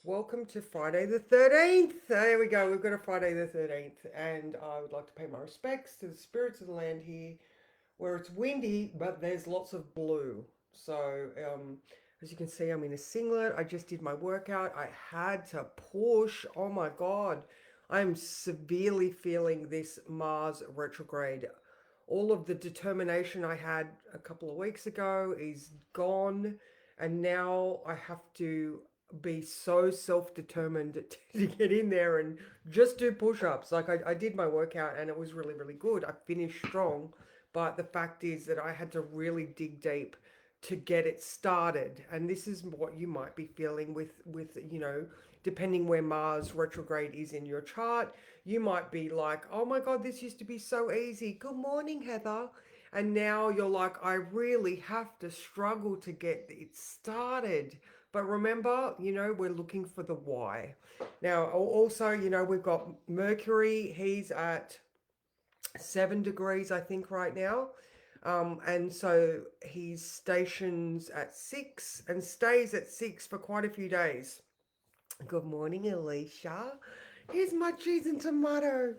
Welcome to Friday the 13th. There we go. We've got a Friday the 13th. And I would like to pay my respects to the spirits of the land here where it's windy, but there's lots of blue. So, as you can see, I'm in a singlet. I just did my workout. I had to push. Oh my God. I'm severely feeling this Mars retrograde. All of the determination I had a couple of weeks ago is gone. And now I have to be so self-determined to get in there and just do push-ups. Like I did my workout and it was really, really good. I finished strong, but the fact is that I had to really dig deep to get it started. And this is what you might be feeling with depending where Mars retrograde is in your chart. You might be like, oh my God, this used to be so easy. Good morning, Heather. And now you're like, I really have to struggle to get it started. But remember, we're looking for the why. Now, also, we've got Mercury. He's at 7 degrees, I think, right now. And so he stations at 6 and stays at 6 for quite a few days. Good morning, Alicia. Here's my cheese and tomato.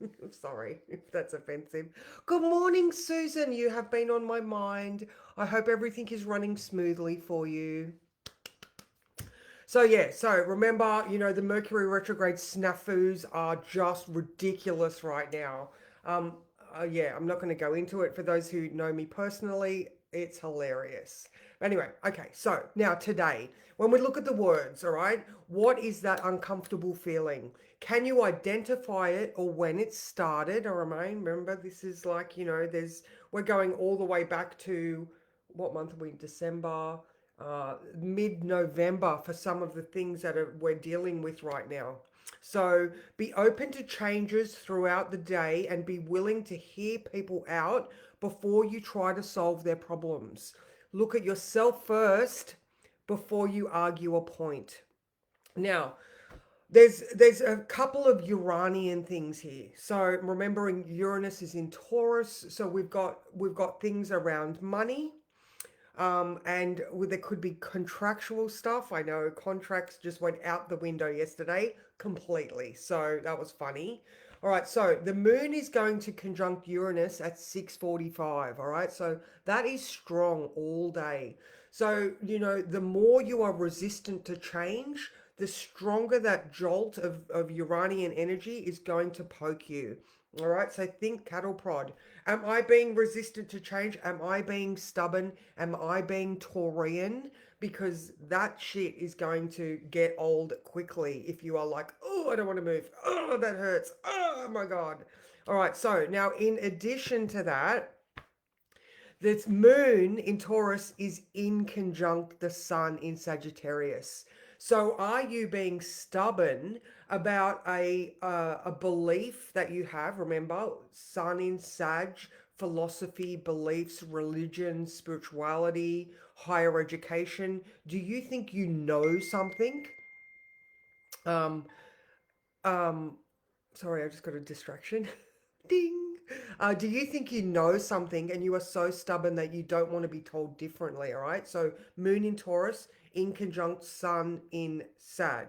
I'm sorry if that's offensive. Good morning, Susan. You have been on my mind. I hope everything is running smoothly for you. So yeah, so remember, the Mercury retrograde snafus are just ridiculous right now. Um, yeah, I'm not going to go into it. For those who know me personally, it's hilarious. Anyway, okay, so now today, when we look at the words, all right, what is that uncomfortable feeling? Can you identify it or when it started? Or remember, this is like, we're going all the way back to what month are we in? December, mid-November for some of the things that we're dealing with right now. So be open to changes throughout the day and be willing to hear people out before you try to solve their problems. Look at yourself first before you argue a point. Now, there's a couple of Uranian things here. So remembering Uranus is in Taurus, so we've got things around money, and there could be contractual stuff. I know contracts just went out the window yesterday completely. So that was funny. All right, so the moon is going to conjunct Uranus at 6:45. All right, so that is strong all day. So, the more you are resistant to change, the stronger that jolt of Uranian energy is going to poke you. All right, so think cattle prod. Am I being resistant to change? Am I being stubborn? Am I being Taurian? Because that shit is going to get old quickly if you are like, oh, I don't want to move. Oh, that hurts. Oh my God. All right, so now in addition to that, this moon in Taurus is in conjunct the sun in Sagittarius. So are you being stubborn about a belief that you have? Remember, sun in Sag, philosophy, beliefs, religion, spirituality, higher education. Do you think you know something? Um, um, Sorry, I just got a distraction. Ding. Do you think you know something and you are so stubborn that you don't want to be told differently? All right. So, Moon in Taurus in conjunct Sun in Sag.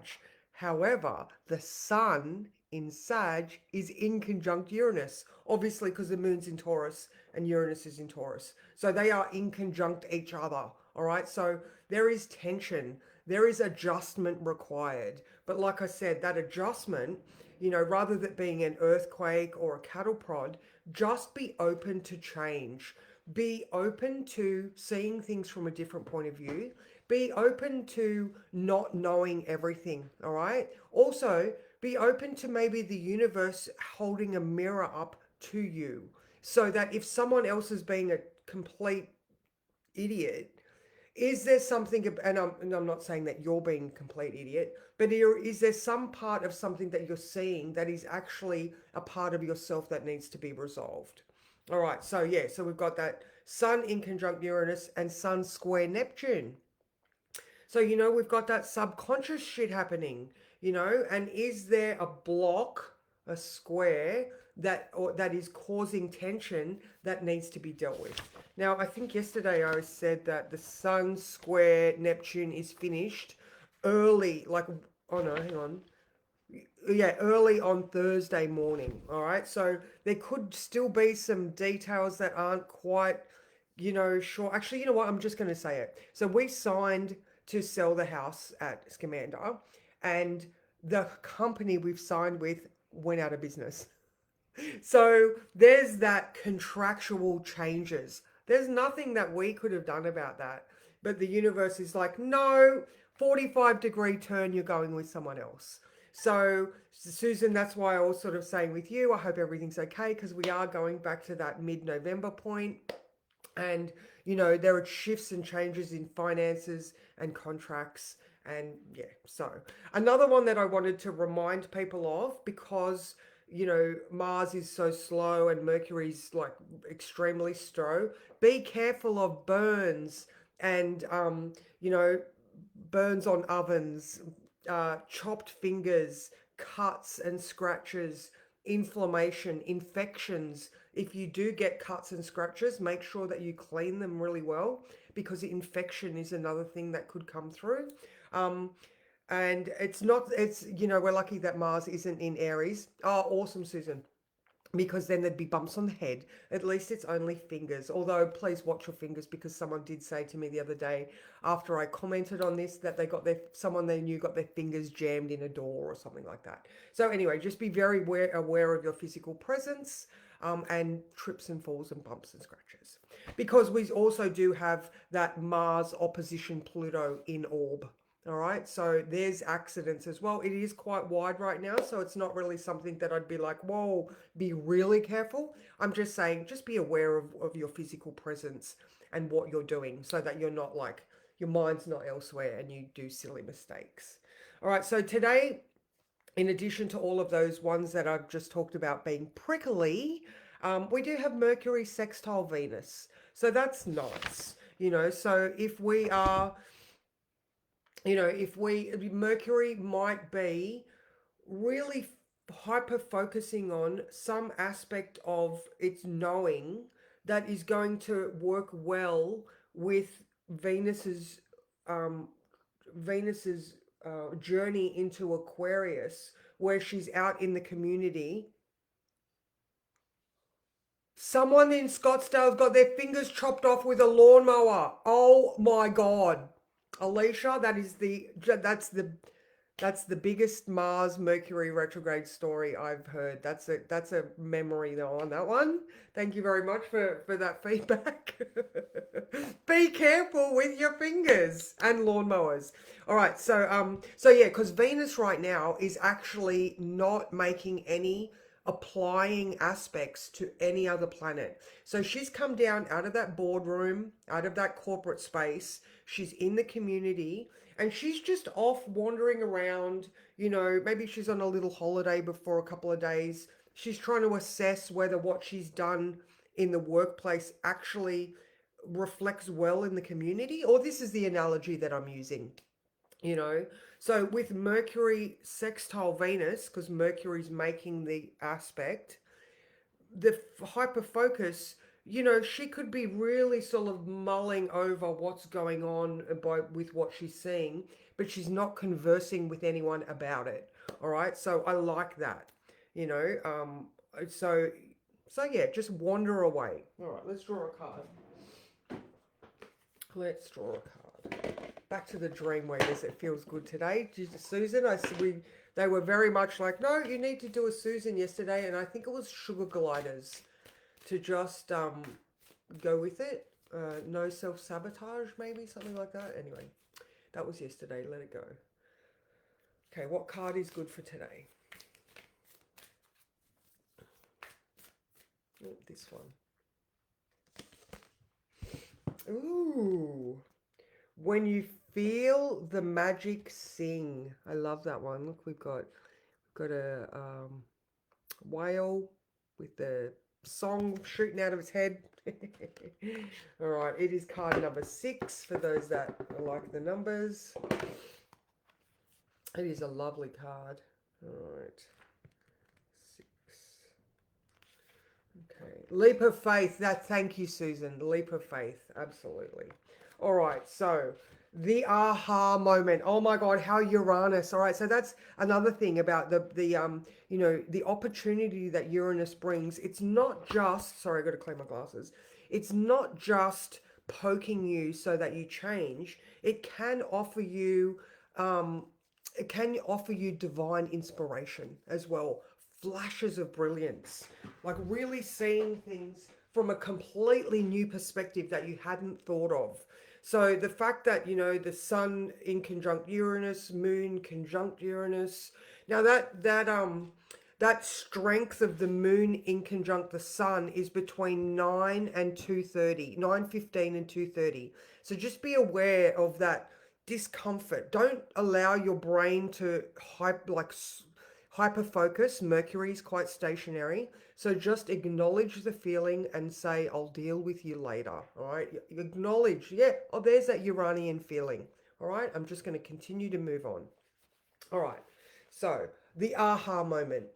However, the Sun in Sag is in conjunct Uranus, obviously, because the Moon's in Taurus and Uranus is in Taurus. So, they are in conjunct each other. All right. So, there is tension, there is adjustment required. But, like I said, that adjustment, rather than being an earthquake or a cattle prod, just be open to change. Be open to seeing things from a different point of view. Be open to not knowing everything, all right? Also, be open to maybe the universe holding a mirror up to you so that if someone else is being a complete idiot, is there something, and I'm not saying that you're being a complete idiot, but is there some part of something that you're seeing that is actually a part of yourself that needs to be resolved? All right, so yeah, so we've got that Sun in conjunct Uranus and Sun square Neptune. So, we've got that subconscious shit happening, and is there a block, a square that is causing tension that needs to be dealt with? Now, I think yesterday I said that the Sun square Neptune is finished early, like, oh no, hang on. Yeah, early on Thursday morning. All right. So there could still be some details that aren't quite, sure. Actually, you know what? I'm just going to say it. So we signed to sell the house at Scamander, and the company we've signed with went out of business. So there's that contractual changes. There's nothing that we could have done about that. But the universe is like, no, 45-degree turn, you're going with someone else. So, Susan, that's why I was sort of saying with you, I hope everything's okay because we are going back to that mid November point. And, there are shifts and changes in finances and contracts. And yeah, so another one that I wanted to remind people of because, Mars is so slow and Mercury's like extremely slow. Be careful of burns and, burns on ovens, chopped fingers, cuts and scratches, inflammation, infections. If you do get cuts and scratches, make sure that you clean them really well because infection is another thing that could come through. Um, and it's not, we're lucky that Mars isn't in Aries. Oh, awesome, Susan, because then there'd be bumps on the head. At least it's only fingers. Although, please watch your fingers because someone did say to me the other day after I commented on this that someone they knew got their fingers jammed in a door or something like that. So anyway, just be very aware of your physical presence. And trips and falls and bumps and scratches. Because we also do have that Mars opposition Pluto in orb. All right, so there's accidents as well. It is quite wide right now, so it's not really something that I'd be like, whoa, be really careful. I'm just saying, just be aware of your physical presence and what you're doing so that you're not like, your mind's not elsewhere and you do silly mistakes. All right, so today, in addition to all of those ones that I've just talked about being prickly, we do have Mercury sextile Venus. So that's nice. So if we are, Mercury might be really hyper focusing on some aspect of its knowing that is going to work well with Venus's um, Venus's journey into Aquarius, where she's out in the community. Someone in Scottsdale's got their fingers chopped off with a lawnmower. Oh my God. Alicia, that's the biggest Mars Mercury retrograde story I've heard. That's a memory though on that one. Thank you very much for that feedback. Be careful with your fingers and lawnmowers. All right, so yeah, because Venus right now is actually not making any applying aspects to any other planet. So she's come down out of that boardroom, out of that corporate space. She's in the community and she's just off wandering around. Maybe she's on a little holiday before a couple of days. She's trying to assess whether what she's done in the workplace actually reflects well in the community, or this is the analogy that I'm using you know so with Mercury sextile Venus, because Mercury's making the aspect, the hyper focus, she could be really sort of mulling over what's going on with what she's seeing, but she's not conversing with anyone about it. All right, so I like that. you know um so yeah, just wander away. All right, let's draw a card. Let's draw a card. Back to the dream weavers. It feels good today. Susan, they were very much like, no, you need to do a Susan yesterday, and I think it was sugar gliders to just go with it. No self sabotage, maybe something like that. Anyway, that was yesterday. Let it go. Okay, what card is good for today? Oh, this one. Ooh. When you feel the magic sing. I love that one. Look, we've got a whale with the song shooting out of its head. All right, it is card number 6 for those that like the numbers. It is a lovely card. All right, 6. Okay, leap of faith. Thank you, Susan. Leap of faith, absolutely. All right, so The aha moment. Oh my God, how Uranus. All right, so that's another thing about the opportunity that Uranus brings. It's not just, sorry, I got to clean my glasses. It's not just poking you so that you change. Um it can offer you divine inspiration as well. Flashes of brilliance. Like really seeing things from a completely new perspective that you hadn't thought of. So the fact that, the sun in conjunct Uranus, moon conjunct Uranus. Now that strength of the moon in conjunct the sun is between 9 and 2:30, 9:15 and 2:30. So just be aware of that discomfort. Don't allow your brain to hyper focus. Mercury is quite stationary. So just acknowledge the feeling and say, I'll deal with you later. All right. Acknowledge, yeah, oh, there's that Uranian feeling. All right. I'm just going to continue to move on. All right. So the aha moment,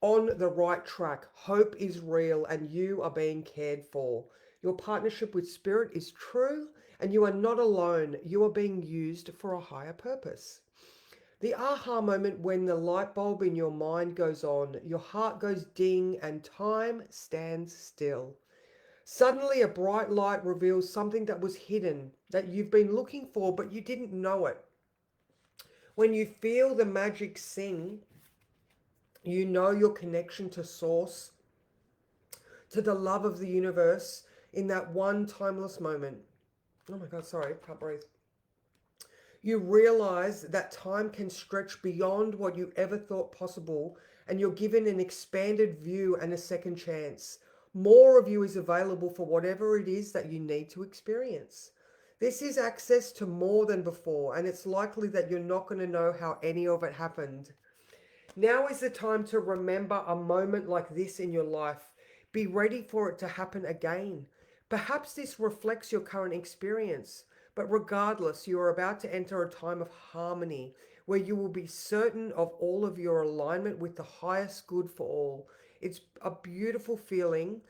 on the right track. Hope is real and you are being cared for. Your partnership with spirit is true and you are not alone. You are being used for a higher purpose. The aha moment when the light bulb in your mind goes on, your heart goes ding, and time stands still. Suddenly, a bright light reveals something that was hidden, that you've been looking for, but you didn't know it. When you feel the magic sing, you know your connection to Source, to the love of the universe in that one timeless moment. Oh my God, sorry, can't breathe. You realize that time can stretch beyond what you ever thought possible, and you're given an expanded view and a second chance. More of you is available for whatever it is that you need to experience. This is access to more than before, and it's likely that you're not going to know how any of it happened. Now is the time to remember a moment like this in your life. Be ready for it to happen again. Perhaps this reflects your current experience, but regardless, you are about to enter a time of harmony where you will be certain of all of your alignment with the highest good for all. It's a beautiful feeling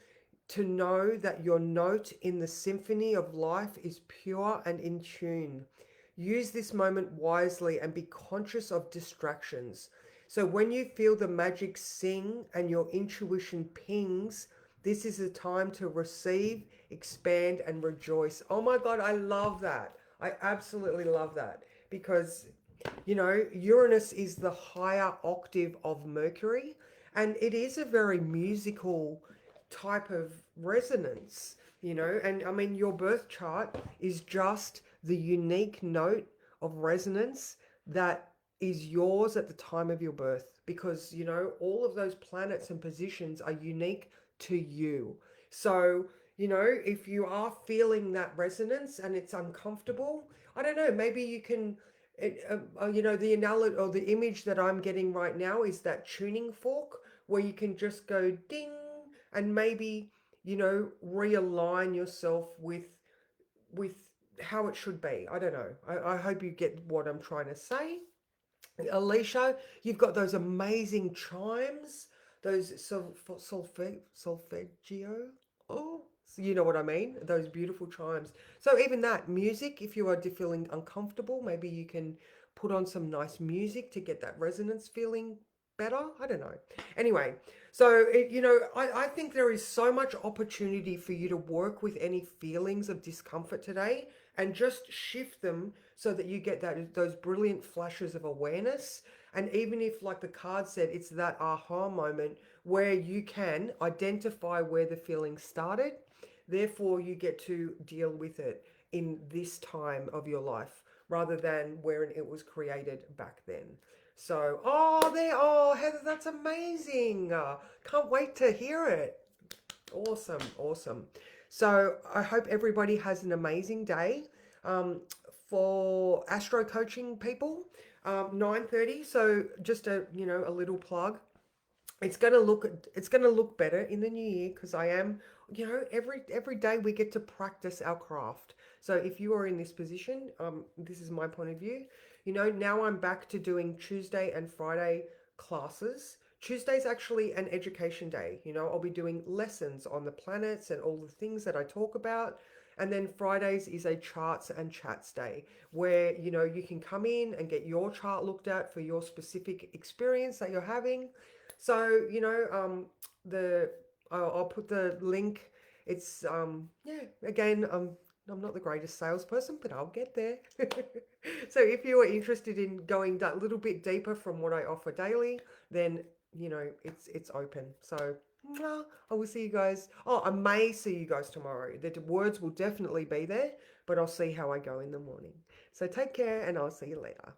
to know that your note in the symphony of life is pure and in tune. Use this moment wisely and be conscious of distractions. So when you feel the magic sing and your intuition pings, this is a time to receive, expand, and rejoice. Oh my God, I love that. I absolutely love that because, Uranus is the higher octave of Mercury, and it is a very musical type of resonance, and I mean, your birth chart is just the unique note of resonance that is yours at the time of your birth because, all of those planets and positions are unique to you. So, if you are feeling that resonance and it's uncomfortable, I don't know, maybe you can the analogy or the image that I'm getting right now is that tuning fork where you can just go ding and maybe, realign yourself with how it should be. I don't know. I hope you get what I'm trying to say. Alicia, you've got those amazing chimes, those solfeggio. Oh, so you know what I mean? Those beautiful chimes. So even that music, if you are feeling uncomfortable, maybe you can put on some nice music to get that resonance feeling better. I don't know. Anyway, so I think there is so much opportunity for you to work with any feelings of discomfort today and just shift them so that you get those brilliant flashes of awareness. And even if, like the card said, it's that aha moment where you can identify where the feeling started, therefore you get to deal with it in this time of your life rather than where it was created back then. So, oh, Heather, that's amazing. Can't wait to hear it. Awesome, awesome. So I hope everybody has an amazing day. For astro coaching people, 9:30. So just a little plug. It's going to look better in the new year because I am, every day we get to practice our craft. So if you are in this position, this is my point of view. Now I'm back to doing Tuesday and Friday classes. Tuesday's actually an education day. I'll be doing lessons on the planets and all the things that I talk about. And then Fridays is a charts and chats day where, you can come in and get your chart looked at for your specific experience that you're having. So, the I'll put the link. It's yeah, again, I'm not the greatest salesperson, but I'll get there. So if you are interested in going that little bit deeper from what I offer daily, then it's open. So I will see you guys. Oh, I may see you guys tomorrow. The words will definitely be there, but I'll see how I go in the morning. So take care, and I'll see you later.